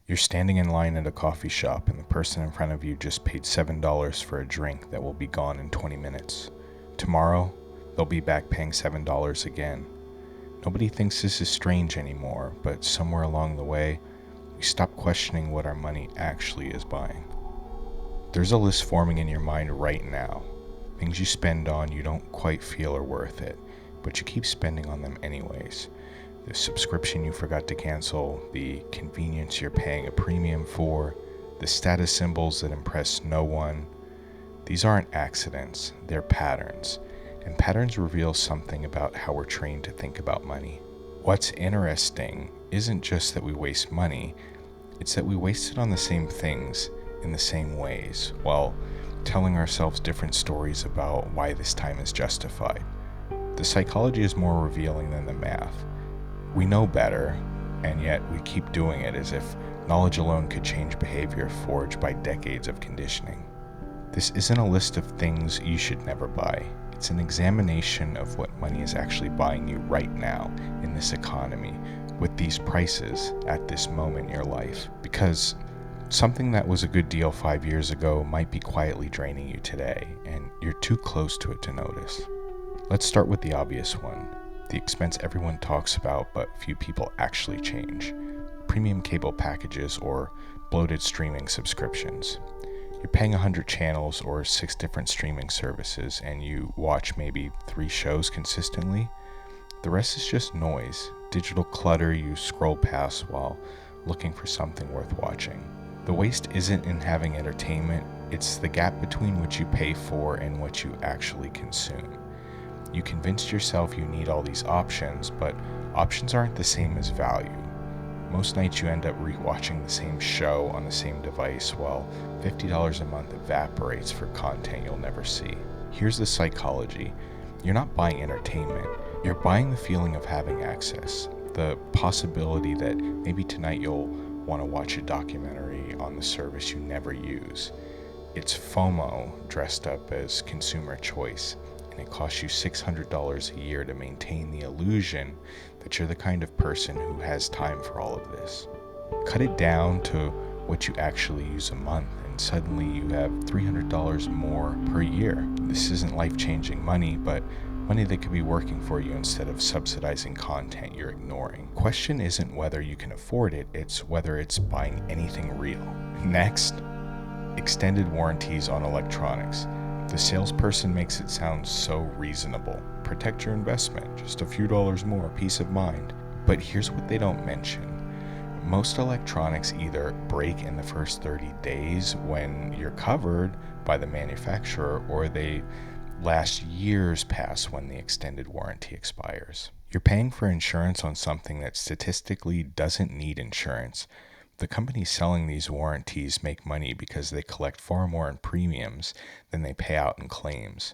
You're standing in line at a coffee shop and the person in front of you just paid $7 for a drink that will be gone in 20 minutes. Tomorrow, they'll be back paying $7 again. Nobody thinks this is strange anymore, but somewhere along the way, we stop questioning what our money actually is buying. There's a list forming in your mind right now. Things you spend on you don't quite feel are worth it, but you keep spending on them anyways. The subscription you forgot to cancel, the convenience you're paying a premium for, the status symbols that impress no one. These aren't accidents, they're patterns, and patterns reveal something about how we're trained to think about money. What's interesting isn't just that we waste money, it's that we waste it on the same things in the same ways, while telling ourselves different stories about why this time is justified. The psychology is more revealing than the math. We know better, and yet we keep doing it as if knowledge alone could change behavior forged by decades of conditioning. This isn't a list of things you should never buy. It's an examination of what money is actually buying you right now in this economy with these prices at this moment in your life. Because something that was a good deal 5 years ago might be quietly draining you today, and you're too close to it to notice. Let's start with the obvious one, the expense everyone talks about but few people actually change. Premium cable packages or bloated streaming subscriptions. You're paying 100 channels or 6 different streaming services and you watch maybe 3 shows consistently. The rest is just noise, digital clutter you scroll past while looking for something worth watching. The waste isn't in having entertainment, it's the gap between what you pay for and what you actually consume. You convinced yourself you need all these options, but options aren't the same as value. Most nights you end up rewatching the same show on the same device while $50 a month evaporates for content you'll never see. Here's the psychology. You're not buying entertainment, you're buying the feeling of having access, the possibility that maybe tonight you'll want to watch a documentary on the service you never use. It's FOMO dressed up as consumer choice, and it costs you $600 a year to maintain the illusion that you're the kind of person who has time for all of this. Cut it down to what you actually use a month, and suddenly you have $300 more per year. This isn't life-changing money, but money that could be working for you instead of subsidizing content you're ignoring. Question isn't whether you can afford it, it's whether it's buying anything real. Next, extended warranties on electronics. The salesperson makes it sound so reasonable. Protect your investment, just a few dollars more, peace of mind. But here's what they don't mention. Most electronics either break in the first 30 days when you're covered by the manufacturer, or they last years past when the extended warranty expires. You're paying for insurance on something that statistically doesn't need insurance. The companies selling these warranties make money because they collect far more in premiums than they pay out in claims.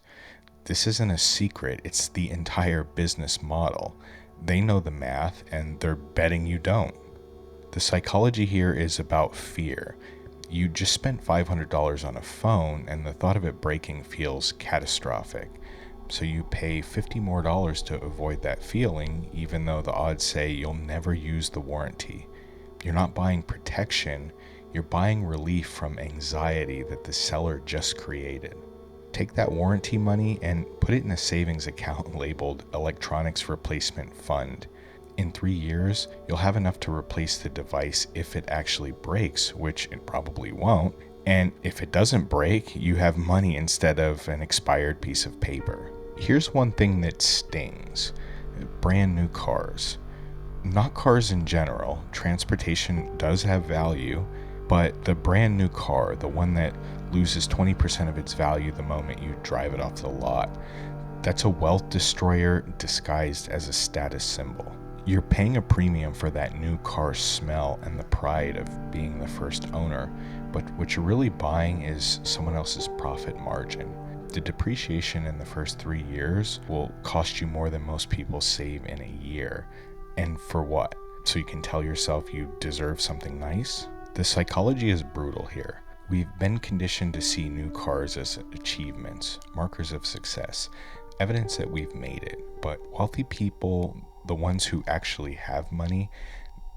This isn't a secret, it's the entire business model. They know the math and they're betting you don't. The psychology here is about fear. You just spent $500 on a phone and the thought of it breaking feels catastrophic. So you pay $50 more to avoid that feeling, even though the odds say you'll never use the warranty. You're not buying protection, you're buying relief from anxiety that the seller just created. Take that warranty money and put it in a savings account labeled Electronics Replacement Fund. In 3 years, you'll have enough to replace the device if it actually breaks, which it probably won't. And if it doesn't break, you have money instead of an expired piece of paper. Here's one thing that stings. Brand new cars. Not cars in general. Transportation does have value, but the brand new car, the one that loses 20% of its value the moment you drive it off the lot, that's a wealth destroyer disguised as a status symbol. You're paying a premium for that new car smell and the pride of being the first owner, but what you're really buying is someone else's profit margin. The depreciation in the first 3 years will cost you more than most people save in a year. And for what? So you can tell yourself you deserve something nice? The psychology is brutal here. We've been conditioned to see new cars as achievements, markers of success, evidence that we've made it. But wealthy people, the ones who actually have money,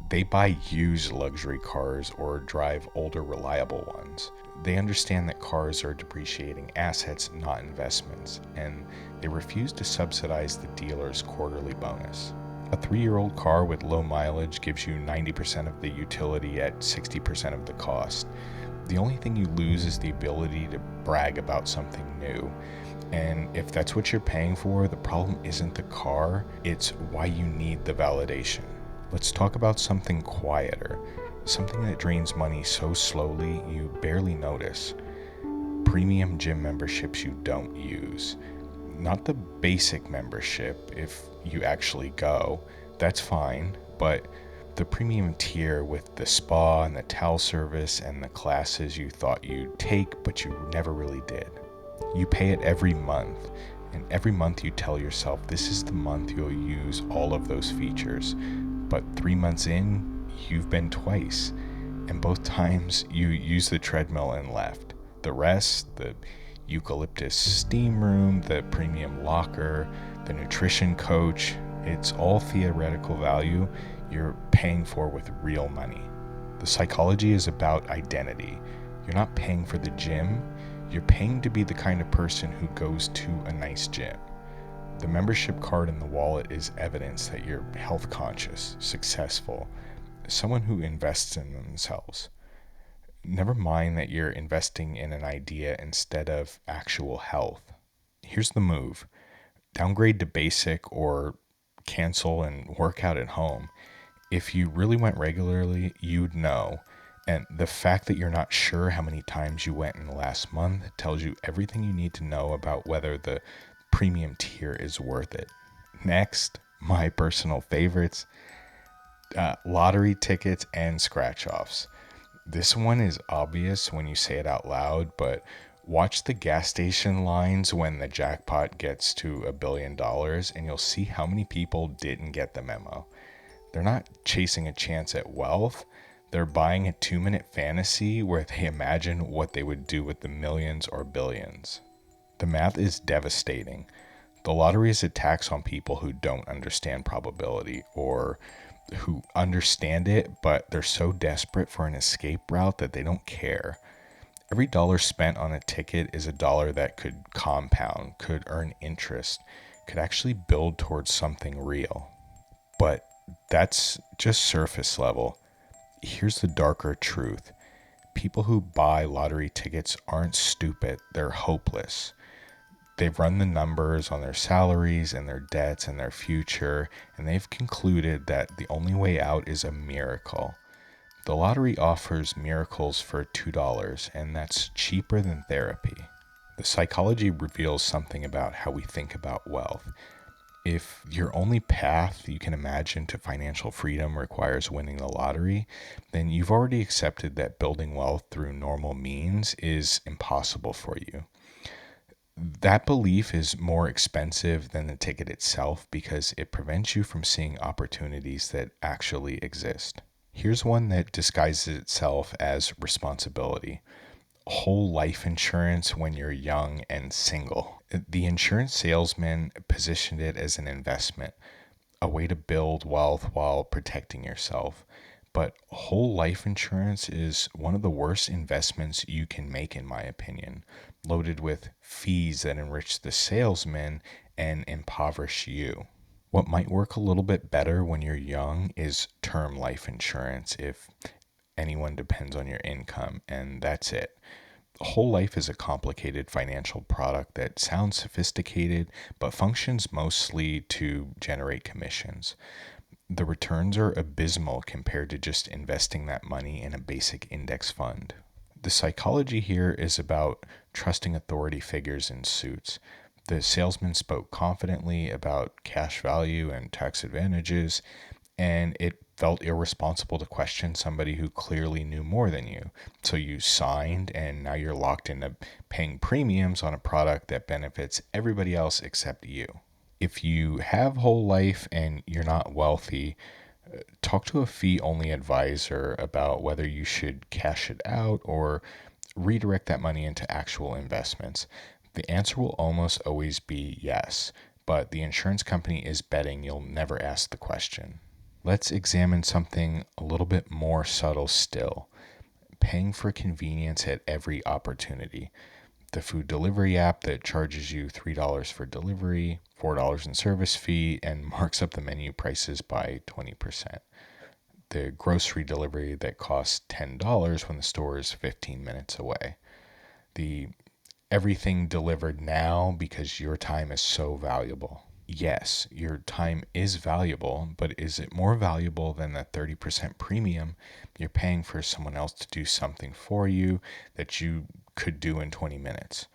They buy used luxury cars or drive older, reliable ones. They understand that cars are depreciating assets, not investments, and they refuse to subsidize the dealer's quarterly bonus. A 3-year-old car with low mileage gives you 90% of the utility at 60% of the cost. The only thing you lose is the ability to brag about something new. And if that's what you're paying for, the problem isn't the car, it's why you need the validation. Let's talk about something quieter, something that drains money so slowly you barely notice. Premium gym memberships you don't use. Not the basic membership, if you actually go, that's fine, but the premium tier with the spa and the towel service and the classes you thought you'd take but you never really did. You pay it every month, and every month you tell yourself this is the month you'll use all of those features. But 3 months in, you've been twice, and both times you used the treadmill and left. The rest, the eucalyptus steam room, the premium locker, the nutrition coach, it's all theoretical value you're paying for with real money. The psychology is about identity. You're not paying for the gym, you're paying to be the kind of person who goes to a nice gym. The membership card in the wallet is evidence that you're health conscious, successful, someone who invests in themselves. Never mind that you're investing in an idea instead of actual health. Here's the move. Downgrade to basic or cancel and work out at home. If you really went regularly, you'd know. And the fact that you're not sure how many times you went in the last month tells you everything you need to know about whether the premium tier is worth it. Next, my personal favorites, lottery tickets and scratch-offs. This one is obvious when you say it out loud, but watch the gas station lines when the jackpot gets to $1 billion and you'll see how many people didn't get the memo. They're not chasing a chance at wealth. They're buying a 2-minute fantasy where they imagine what they would do with the millions or billions. The math is devastating. The lottery is a tax on people who don't understand probability or who understand it, but they're so desperate for an escape route that they don't care. Every dollar spent on a ticket is a dollar that could compound, could earn interest, could actually build towards something real. But that's just surface level. Here's the darker truth. People who buy lottery tickets aren't stupid, they're hopeless. They've run the numbers on their salaries and their debts and their future, and they've concluded that the only way out is a miracle. The lottery offers miracles for $2, and that's cheaper than therapy. The psychology reveals something about how we think about wealth. If your only path you can imagine to financial freedom requires winning the lottery, then you've already accepted that building wealth through normal means is impossible for you. That belief is more expensive than the ticket itself because it prevents you from seeing opportunities that actually exist. Here's one that disguises itself as responsibility. Whole life insurance when you're young and single. The insurance salesman positioned it as an investment, a way to build wealth while protecting yourself. But whole life insurance is one of the worst investments you can make, in my opinion, loaded with fees that enrich the salesman and impoverish you. What might work a little bit better when you're young is term life insurance if anyone depends on your income, and that's it. Whole life is a complicated financial product that sounds sophisticated but functions mostly to generate commissions. The returns are abysmal compared to just investing that money in a basic index fund. The psychology here is about trusting authority figures in suits. The salesman spoke confidently about cash value and tax advantages, and it felt irresponsible to question somebody who clearly knew more than you. So you signed, and now you're locked into paying premiums on a product that benefits everybody else except you. If you have whole life and you're not wealthy, talk to a fee-only advisor about whether you should cash it out or redirect that money into actual investments. The answer will almost always be yes, but the insurance company is betting you'll never ask the question. Let's examine something a little bit more subtle still: paying for convenience at every opportunity. The food delivery app that charges you $3 for delivery, $4 in service fee, and marks up the menu prices by 20%. The grocery delivery that costs $10 when the store is 15 minutes away. The everything delivered now because your time is so valuable. Yes, your time is valuable, but is it more valuable than the 30% premium you're paying for someone else to do something for you that you could do in 20 minutes?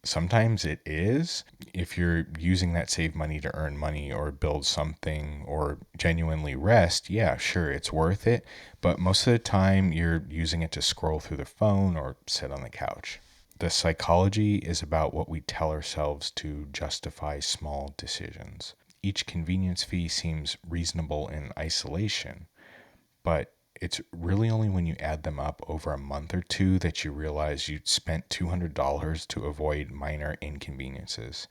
Sometimes it is. If you're using that save money to earn money or build something or genuinely rest, yeah, sure, it's worth it. But most of the time, you're using it to scroll through the phone or sit on the couch. The psychology is about what we tell ourselves to justify small decisions. Each convenience fee seems reasonable in isolation, but it's really only when you add them up over a month or two that you realize you spent $200 to avoid minor inconveniences.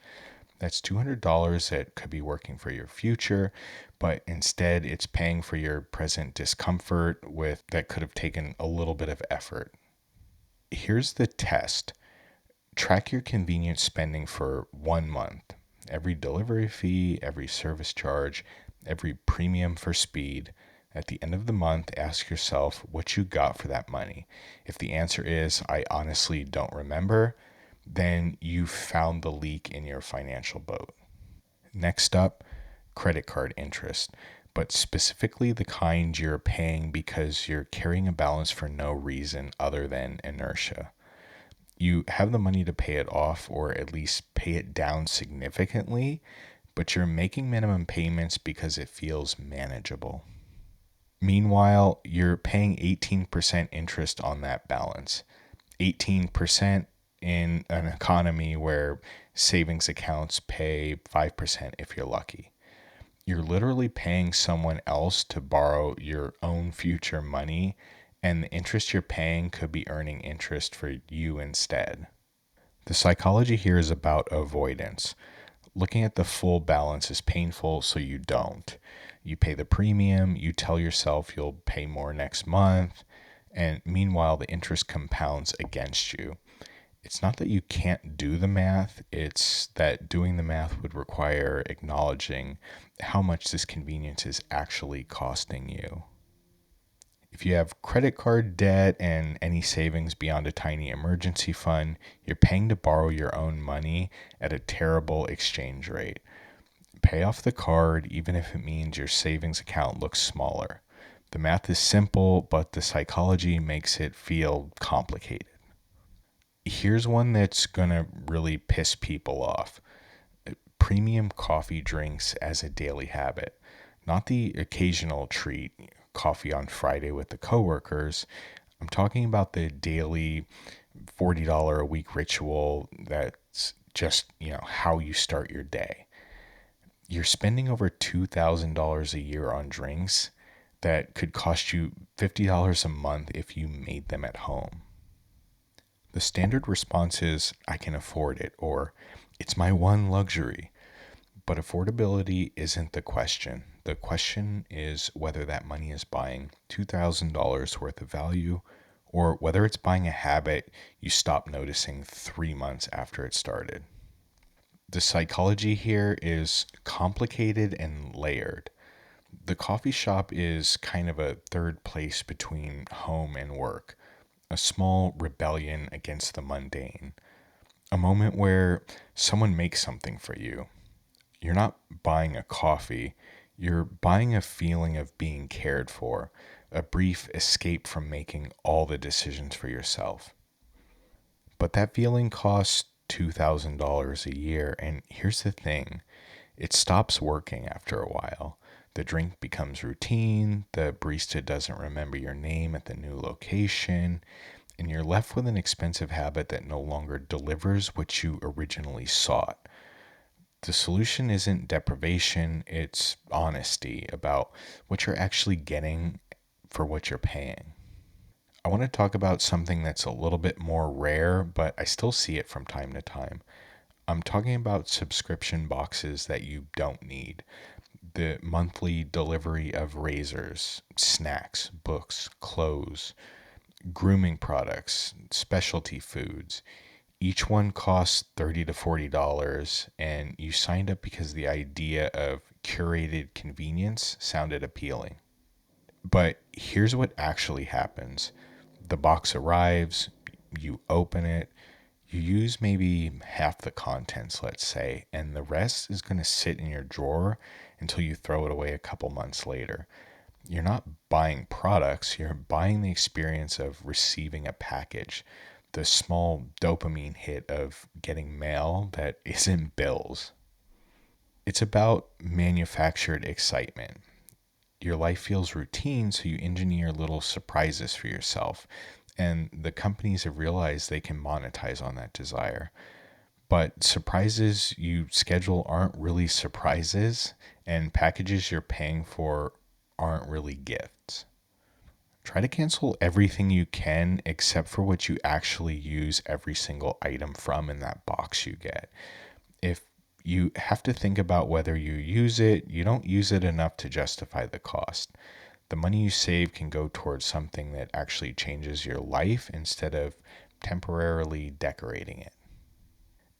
That's $200 that could be working for your future, but instead it's paying for your present discomfort with that could have taken a little bit of effort. Here's the test. Track your convenience spending for 1 month. Every delivery fee, every service charge, every premium for speed. At the end of the month, ask yourself what you got for that money. If the answer is, I honestly don't remember, then you've found the leak in your financial boat. Next up, credit card interest, but specifically the kind you're paying because you're carrying a balance for no reason other than inertia. You have the money to pay it off or at least pay it down significantly, but you're making minimum payments because it feels manageable. Meanwhile, you're paying 18% interest on that balance. 18% in an economy where savings accounts pay 5% if you're lucky. You're literally paying someone else to borrow your own future money, and the interest you're paying could be earning interest for you instead. The psychology here is about avoidance. Looking at the full balance is painful, so you don't. You pay the premium, you tell yourself you'll pay more next month, and meanwhile, the interest compounds against you. It's not that you can't do the math, it's that doing the math would require acknowledging how much this convenience is actually costing you. If you have credit card debt and any savings beyond a tiny emergency fund, you're paying to borrow your own money at a terrible exchange rate. Pay off the card, even if it means your savings account looks smaller. The math is simple, but the psychology makes it feel complicated. Here's one that's going to really piss people off: premium coffee drinks as a daily habit. Not the occasional treat, coffee on Friday with the coworkers. I'm talking about the daily $40 a week ritual that's just, how you start your day. You're spending over $2,000 a year on drinks that could cost you $50 a month if you made them at home. The standard response is, I can afford it, or it's my one luxury. But affordability isn't the question. The question is whether that money is buying $2,000 worth of value or whether it's buying a habit you stop noticing 3 months after it started. The psychology here is complicated and layered. The coffee shop is kind of a third place between home and work, a small rebellion against the mundane, a moment where someone makes something for you. You're not buying a coffee, you're buying a feeling of being cared for, a brief escape from making all the decisions for yourself. But that feeling costs $2,000 a year, and here's the thing: it stops working after a while. The drink becomes routine, the barista doesn't remember your name at the new location, and you're left with an expensive habit that no longer delivers what you originally sought. The solution isn't deprivation, it's honesty about what you're actually getting for what you're paying. I want to talk about something that's a little bit more rare, but I still see it from time to time. I'm talking about subscription boxes that you don't need. the monthly delivery of razors, snacks, books, clothes, grooming products, specialty foods. Each one costs $30 to $40, and you signed up because the idea of curated convenience sounded appealing. But here's what actually happens: the box arrives, you open it, you use maybe half the contents, let's say, and the rest is going to sit in your drawer until you throw it away a couple months later. You're not buying products, you're buying the experience of receiving a package, the small dopamine hit of getting mail that isn't bills. It's about manufactured excitement. Your life feels routine, so you engineer little surprises for yourself. And the companies have realized they can monetize on that desire. But surprises you schedule aren't really surprises, and packages you're paying for aren't really gifts. Try to cancel everything you can except for what you actually use every single item from in that box you get. If you have to think about whether you use it, you don't use it enough to justify the cost. The money you save can go towards something that actually changes your life instead of temporarily decorating it.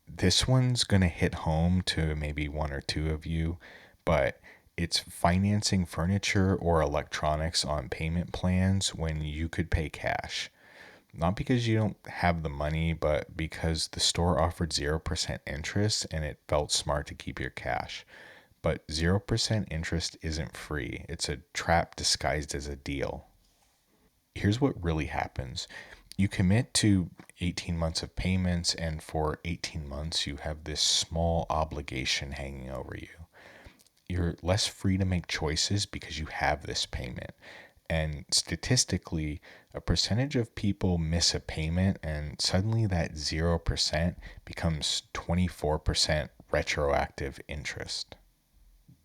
This one's going to hit home to maybe one or two of you, but it's financing furniture or electronics on payment plans when you could pay cash. Not because you don't have the money, but because the store offered 0% interest and it felt smart to keep your cash. But 0% interest isn't free, it's a trap disguised as a deal. Here's what really happens: you commit to 18 months of payments, and for 18 months, you have this small obligation hanging over you. You're less free to make choices because you have this payment. And statistically, a percentage of people miss a payment, and suddenly that 0% becomes 24% retroactive interest.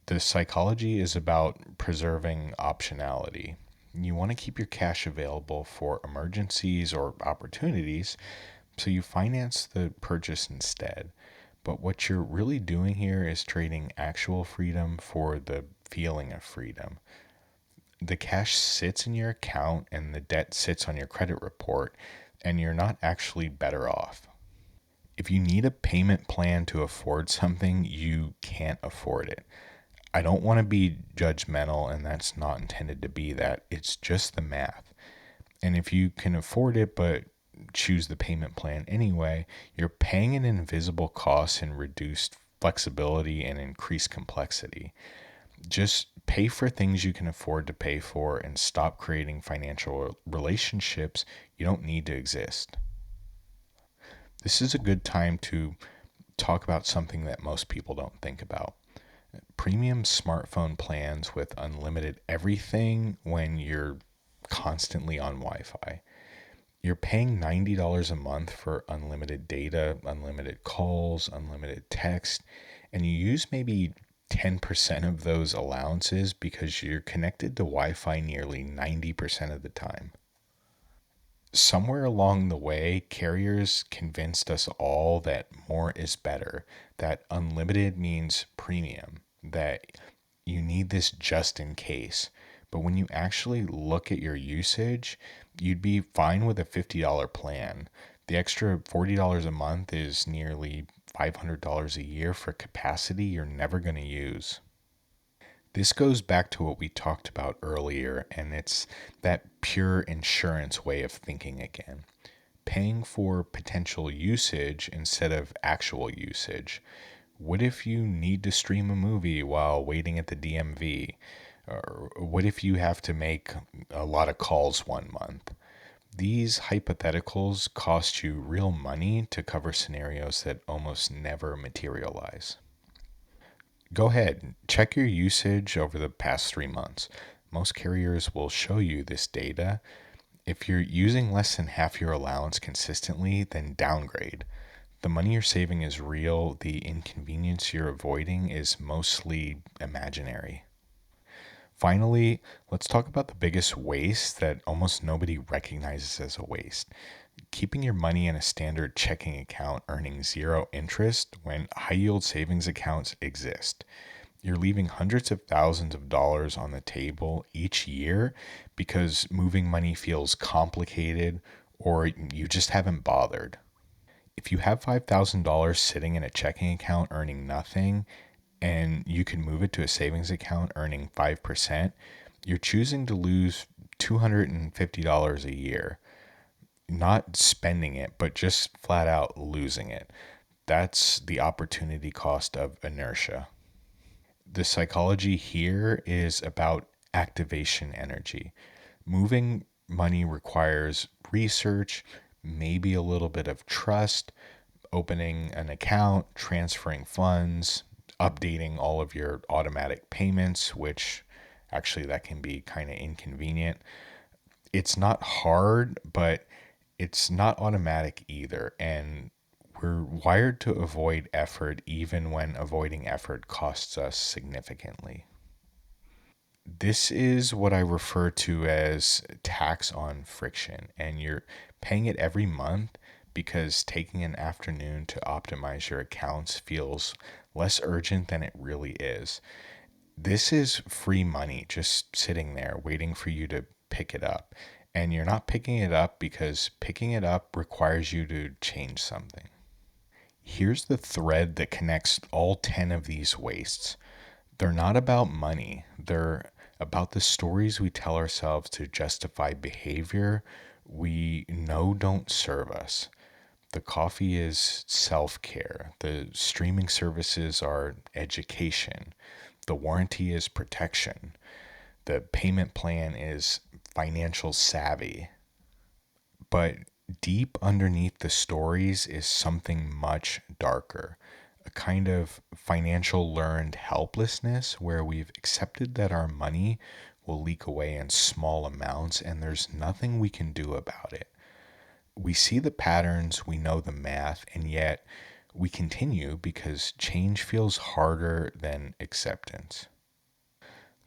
The psychology is about preserving optionality. You want to keep your cash available for emergencies or opportunities, so you finance the purchase instead. But what you're really doing here is trading actual freedom for the feeling of freedom. The cash sits in your account and the debt sits on your credit report, and you're not actually better off. If you need a payment plan to afford something, you can't afford it. I don't want to be judgmental, and that's not intended to be that. It's just the math. And if you can afford it but choose the payment plan anyway, you're paying an invisible cost in reduced flexibility and increased complexity. Just pay for things you can afford to pay for and stop creating financial relationships you don't need to exist. This is a good time to talk about something that most people don't think about: premium smartphone plans with unlimited everything when you're constantly on Wi Fi. You're paying $90 a month for unlimited data, unlimited calls, unlimited text, and you use maybe 10% of those allowances because you're connected to Wi Fi nearly 90% of the time. Somewhere along the way, carriers convinced us all that more is better, that unlimited means premium, that you need this just in case. But when you actually look at your usage, you'd be fine with a $50 plan. The extra $40 a month is nearly $500 a year for capacity you're never going to use. This goes back to what we talked about earlier, and it's that pure insurance way of thinking again. Paying for potential usage instead of actual usage. What if you need to stream a movie while waiting at the DMV? Or what if you have to make a lot of calls one month? These hypotheticals cost you real money to cover scenarios that almost never materialize. Go ahead, check your usage over the past 3 months. Most carriers will show you this data. If you're using less than half your allowance consistently, then downgrade. The money you're saving is real, the inconvenience you're avoiding is mostly imaginary. Finally, let's talk about the biggest waste that almost nobody recognizes as a waste: keeping your money in a standard checking account earning zero interest when high yield savings accounts exist. You're leaving hundreds of thousands of dollars on the table each year because moving money feels complicated or you just haven't bothered. If you have $5,000 sitting in a checking account earning nothing and you can move it to a savings account earning 5%, you're choosing to lose $250 a year, not spending it, but just flat out losing it. That's the opportunity cost of inertia. The psychology here is about activation energy. Moving money requires research, maybe a little bit of trust, opening an account, transferring funds, updating all of your automatic payments, which actually that can be kind of inconvenient. It's not hard, but it's not automatic either. And we're wired to avoid effort even when avoiding effort costs us significantly. This is what I refer to as tax on friction, and you're paying it every month because taking an afternoon to optimize your accounts feels less urgent than it really is. This is free money just sitting there waiting for you to pick it up. And you're not picking it up because picking it up requires you to change something. Here's the thread that connects all 10 of these wastes. They're not about money. They're about the stories we tell ourselves to justify behavior we know don't serve us. The coffee is self care. The streaming services are education. The warranty is protection. The payment plan is financial savvy. But deep underneath the stories is something much darker, a kind of financial learned helplessness where we've accepted that our money will leak away in small amounts and there's nothing we can do about it. We see the patterns, we know the math, and yet we continue because change feels harder than acceptance.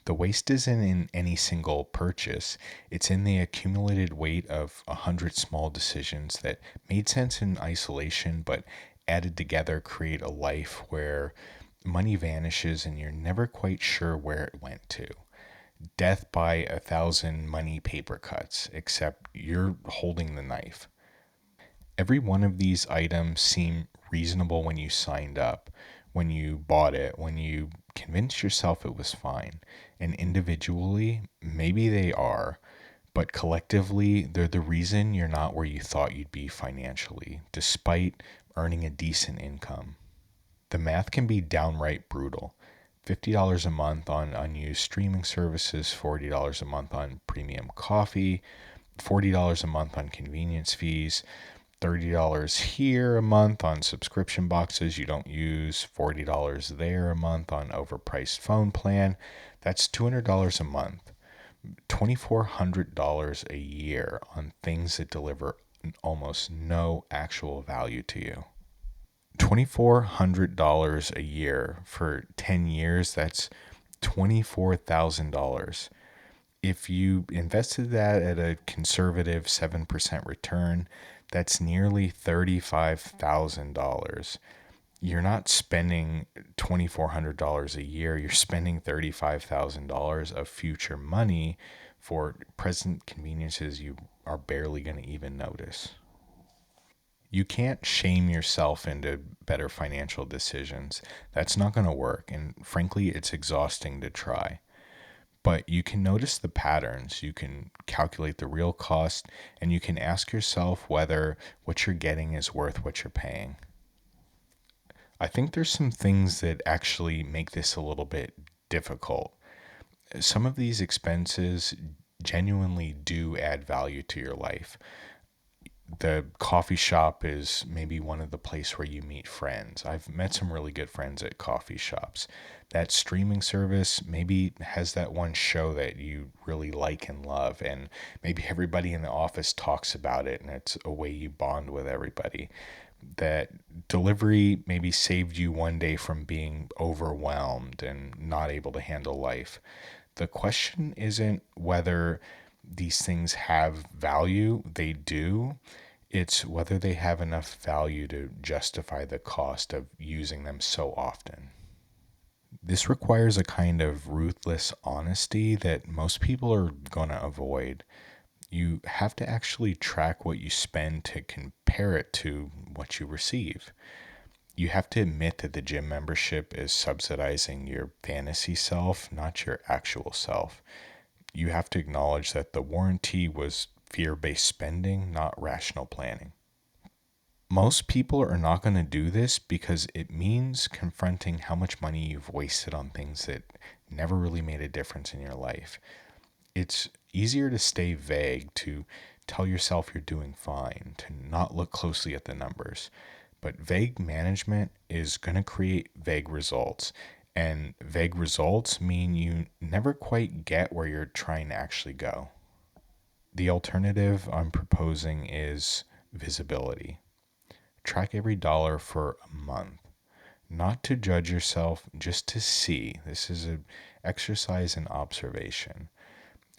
The waste isn't in any single purchase. It's in the accumulated weight of 100 small decisions that made sense in isolation, but added together create a life where money vanishes and you're never quite sure where it went to. Death by 1,000 money paper cuts, except you're holding the knife. Every one of these items seem reasonable when you signed up, when you bought it, when you convinced yourself it was fine. And individually, maybe they are, but collectively, they're the reason you're not where you thought you'd be financially, despite earning a decent income. The math can be downright brutal. $50 a month on unused streaming services, $40 a month on premium coffee, $40 a month on convenience fees, $30 here a month on subscription boxes you don't use, $40 there a month on overpriced phone plan. That's $200 a month, $2,400 a year on things that deliver almost no actual value to you. $2,400 a year for 10 years, that's $24,000. If you invested that at a conservative 7% return, that's nearly $35,000. You're not spending $2,400 a year, you're spending $35,000 of future money for present conveniences you are barely going to even notice. You can't shame yourself into better financial decisions. That's not going to work, and frankly, it's exhausting to try. But you can notice the patterns, you can calculate the real cost, and you can ask yourself whether what you're getting is worth what you're paying. I think there's some things that actually make this a little bit difficult. Some of these expenses genuinely do add value to your life. The coffee shop is maybe one of the places where you meet friends. I've met some really good friends at coffee shops. That streaming service maybe has that one show that you really like and love, and maybe everybody in the office talks about it, and it's a way you bond with everybody. That delivery maybe saved you one day from being overwhelmed and not able to handle life. The question isn't whether these things have value, they do. It's whether they have enough value to justify the cost of using them so often. This requires a kind of ruthless honesty that most people are going to avoid. You have to actually track what you spend to compare it to what you receive. You have to admit that the gym membership is subsidizing your fantasy self, not your actual self. You have to acknowledge that the warranty was fear based spending, not rational planning. Most people are not going to do this because it means confronting how much money you've wasted on things that never really made a difference in your life. It's easier to stay vague, to tell yourself you're doing fine, to not look closely at the numbers. But vague management is going to create vague results. And vague results mean you never quite get where you're trying to actually go. The alternative I'm proposing is visibility. Track every dollar for a month. Not to judge yourself, just to see. This is an exercise in observation.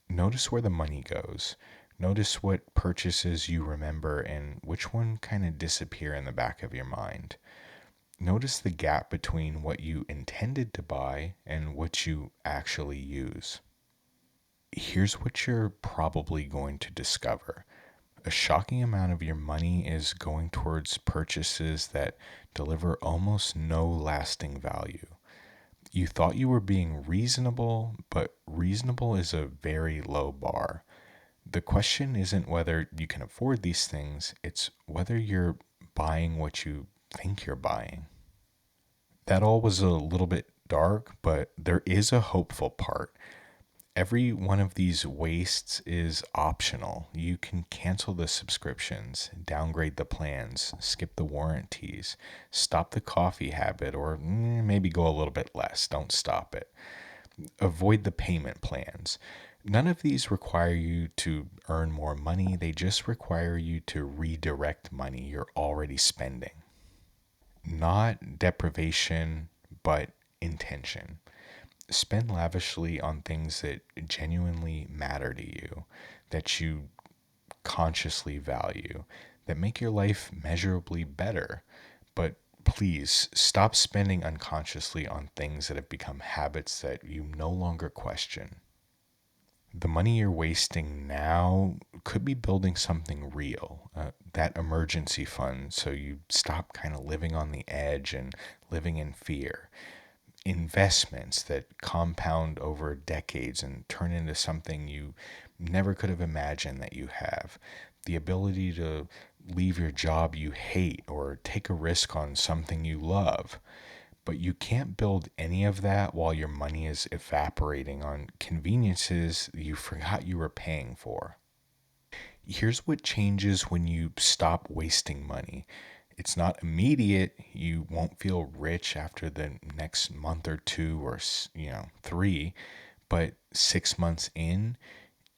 Notice where the money goes. Notice what purchases you remember and which one kind of disappear in the back of your mind. Notice the gap between what you intended to buy and what you actually use. Here's what you're probably going to discover. A shocking amount of your money is going towards purchases that deliver almost no lasting value. You thought you were being reasonable, but reasonable is a very low bar. The question isn't whether you can afford these things, it's whether you're buying what you think you're buying. That all was a little bit dark, but there is a hopeful part. Every one of these wastes is optional. You can cancel the subscriptions, downgrade the plans, skip the warranties, stop the coffee habit, or maybe go a little bit less. Don't stop it. Avoid the payment plans. None of these require you to earn more money. They just require you to redirect money you're already spending. Not deprivation, but intention. Spend lavishly on things that genuinely matter to you, that you consciously value, that make your life measurably better. But please stop spending unconsciously on things that have become habits that you no longer question. The money you're wasting now could be building something real, that emergency fund, so you stop kind of living on the edge and living in fear. Investments that compound over decades and turn into something you never could have imagined that you have. The ability to leave your job you hate or take a risk on something you love. But you can't build any of that while your money is evaporating on conveniences you forgot you were paying for. Here's what changes when you stop wasting money. It's not immediate. You won't feel rich after the next month or two or 3, but 6 months in,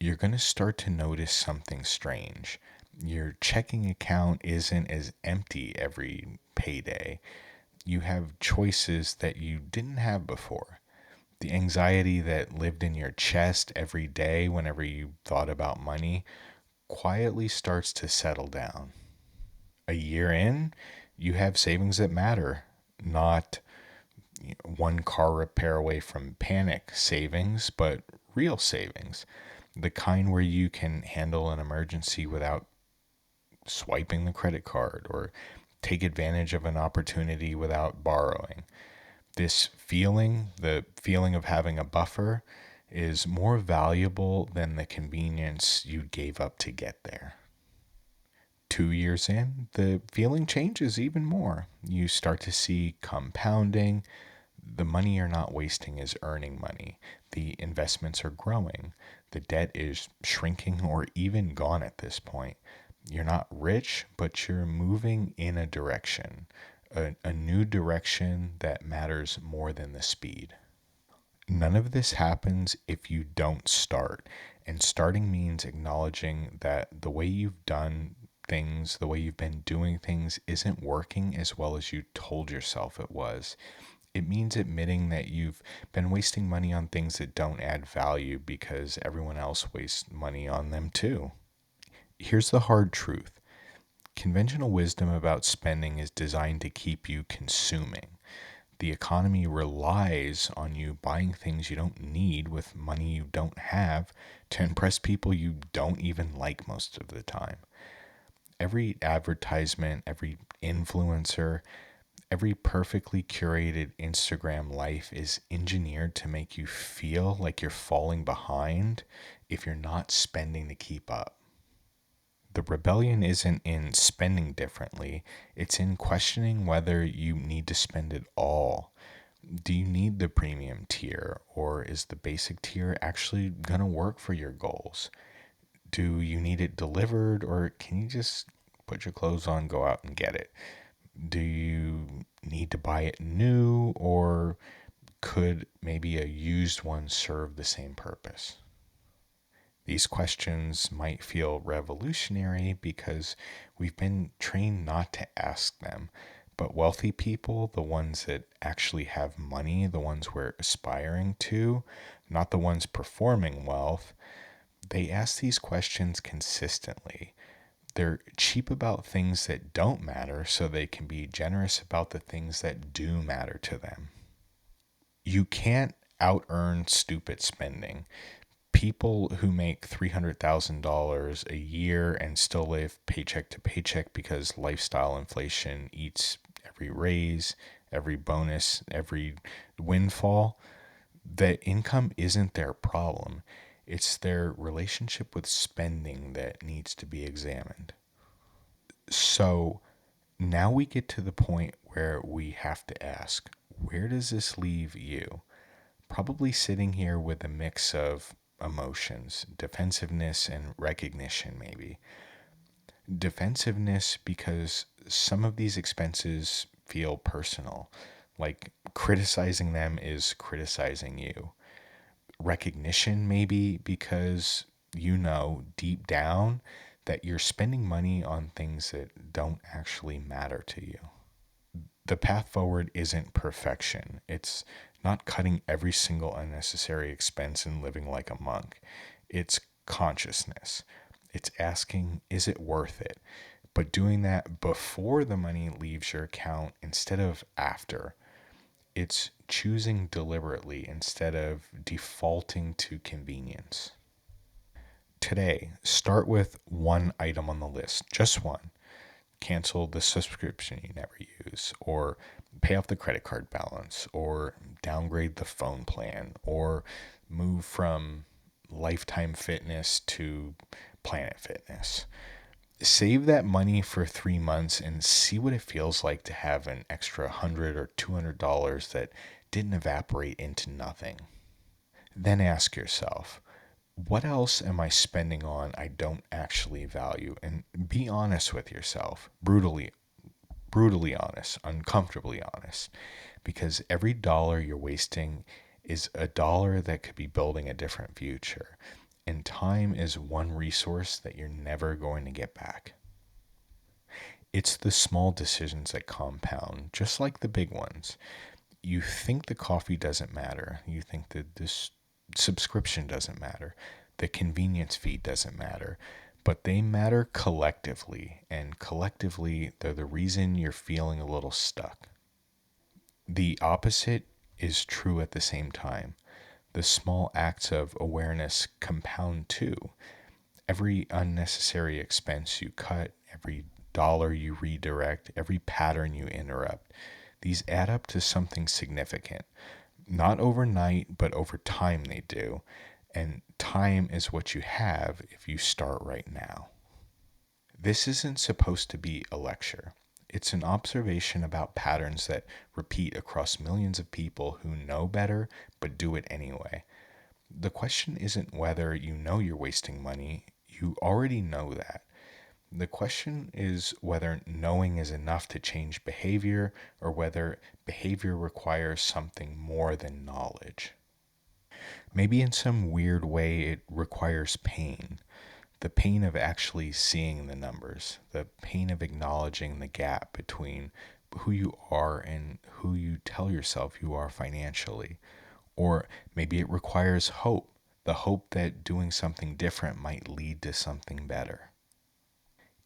you're going to start to notice something strange. Your checking account isn't as empty every payday. You have choices that you didn't have before. The anxiety that lived in your chest every day whenever you thought about money quietly starts to settle down. A year in, you have savings that matter, not one car repair away from panic savings, but real savings. The kind where you can handle an emergency without swiping the credit card or take advantage of an opportunity without borrowing. This feeling, the feeling of having a buffer, is more valuable than the convenience you gave up to get there. 2 years in, the feeling changes even more. You start to see compounding. The money you're not wasting is earning money. The investments are growing. The debt is shrinking or even gone at this point. You're not rich, but you're moving in a direction, a new direction that matters more than the speed. None of this happens if you don't start. And starting means acknowledging that the way you've done things, the way you've been doing things isn't working as well as you told yourself it was. It means admitting that you've been wasting money on things that don't add value because everyone else wastes money on them too. Here's the hard truth. Conventional wisdom about spending is designed to keep you consuming. The economy relies on you buying things you don't need with money you don't have to impress people you don't even like most of the time. Every advertisement, every influencer, every perfectly curated Instagram life is engineered to make you feel like you're falling behind if you're not spending to keep up. The rebellion isn't in spending differently, it's in questioning whether you need to spend it all. Do you need the premium tier, or is the basic tier actually going to work for your goals? Do you need it delivered, or can you just put your clothes on, go out and get it? Do you need to buy it new, or could maybe a used one serve the same purpose? These questions might feel revolutionary because we've been trained not to ask them. But wealthy people, the ones that actually have money, the ones we're aspiring to, not the ones performing wealth, they ask these questions consistently. They're cheap about things that don't matter so they can be generous about the things that do matter to them. You can't out earn stupid spending. People who make $300,000 a year and still live paycheck to paycheck because lifestyle inflation eats every raise, every bonus, every windfall, the income isn't their problem. It's their relationship with spending that needs to be examined. So now we get to the point where we have to ask, where does this leave you? Probably sitting here with a mix of emotions, defensiveness and recognition, maybe. Defensiveness because some of these expenses feel personal, like criticizing them is criticizing you. Recognition, maybe because you know deep down that you're spending money on things that don't actually matter to you. The path forward isn't perfection. It's not cutting every single unnecessary expense and living like a monk. It's consciousness. It's asking, is it worth it? But doing that before the money leaves your account instead of after. It's choosing deliberately instead of defaulting to convenience. Today, start with one item on the list, just one. Cancel the subscription you never use, or pay off the credit card balance, or downgrade the phone plan, or move from Lifetime Fitness to Planet Fitness. Save that money for 3 months and see what it feels like to have an extra $100 or $200 that didn't evaporate into nothing. Then ask yourself, what else am I spending on I don't actually value? And be honest with yourself, brutally honest, uncomfortably honest, because every dollar you're wasting is a dollar that could be building a different future. And time is one resource that you're never going to get back. It's the small decisions that compound, just like the big ones. You think the coffee doesn't matter. You think that this subscription doesn't matter. The convenience fee doesn't matter. But they matter collectively, and collectively, they're the reason you're feeling a little stuck. The opposite is true at the same time. The small acts of awareness compound too. Every unnecessary expense you cut, every dollar you redirect, every pattern you interrupt, these add up to something significant. Not overnight, but over time they do. And time is what you have if you start right now. This isn't supposed to be a lecture. It's an observation about patterns that repeat across millions of people who know better but do it anyway. The question isn't whether you know you're wasting money, you already know that. The question is whether knowing is enough to change behavior or whether behavior requires something more than knowledge. Maybe in some weird way it requires pain. The pain of actually seeing the numbers, the pain of acknowledging the gap between who you are and who you tell yourself you are financially. Or maybe it requires hope, the hope that doing something different might lead to something better.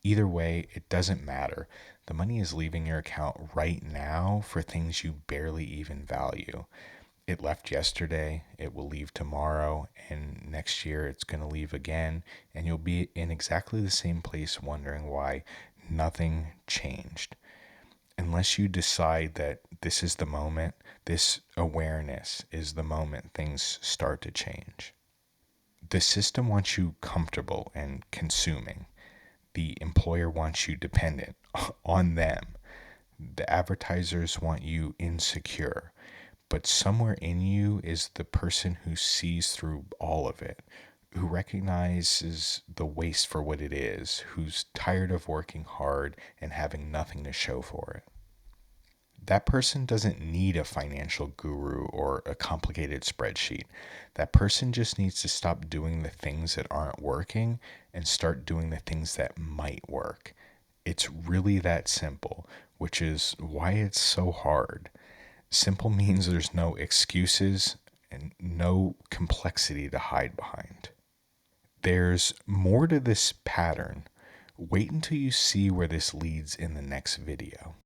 Either way, it doesn't matter. The money is leaving your account right now for things you barely even value. It left yesterday, it will leave tomorrow, and next year it's going to leave again, and you'll be in exactly the same place wondering why nothing changed. Unless you decide that this is the moment, this awareness is the moment things start to change. The system wants you comfortable and consuming. The employer wants you dependent on them. The advertisers want you insecure. But somewhere in you is the person who sees through all of it, who recognizes the waste for what it is, who's tired of working hard and having nothing to show for it. That person doesn't need a financial guru or a complicated spreadsheet. That person just needs to stop doing the things that aren't working and start doing the things that might work. It's really that simple, which is why it's so hard. Simple means there's no excuses and no complexity to hide behind. There's more to this pattern. Wait until you see where this leads in the next video.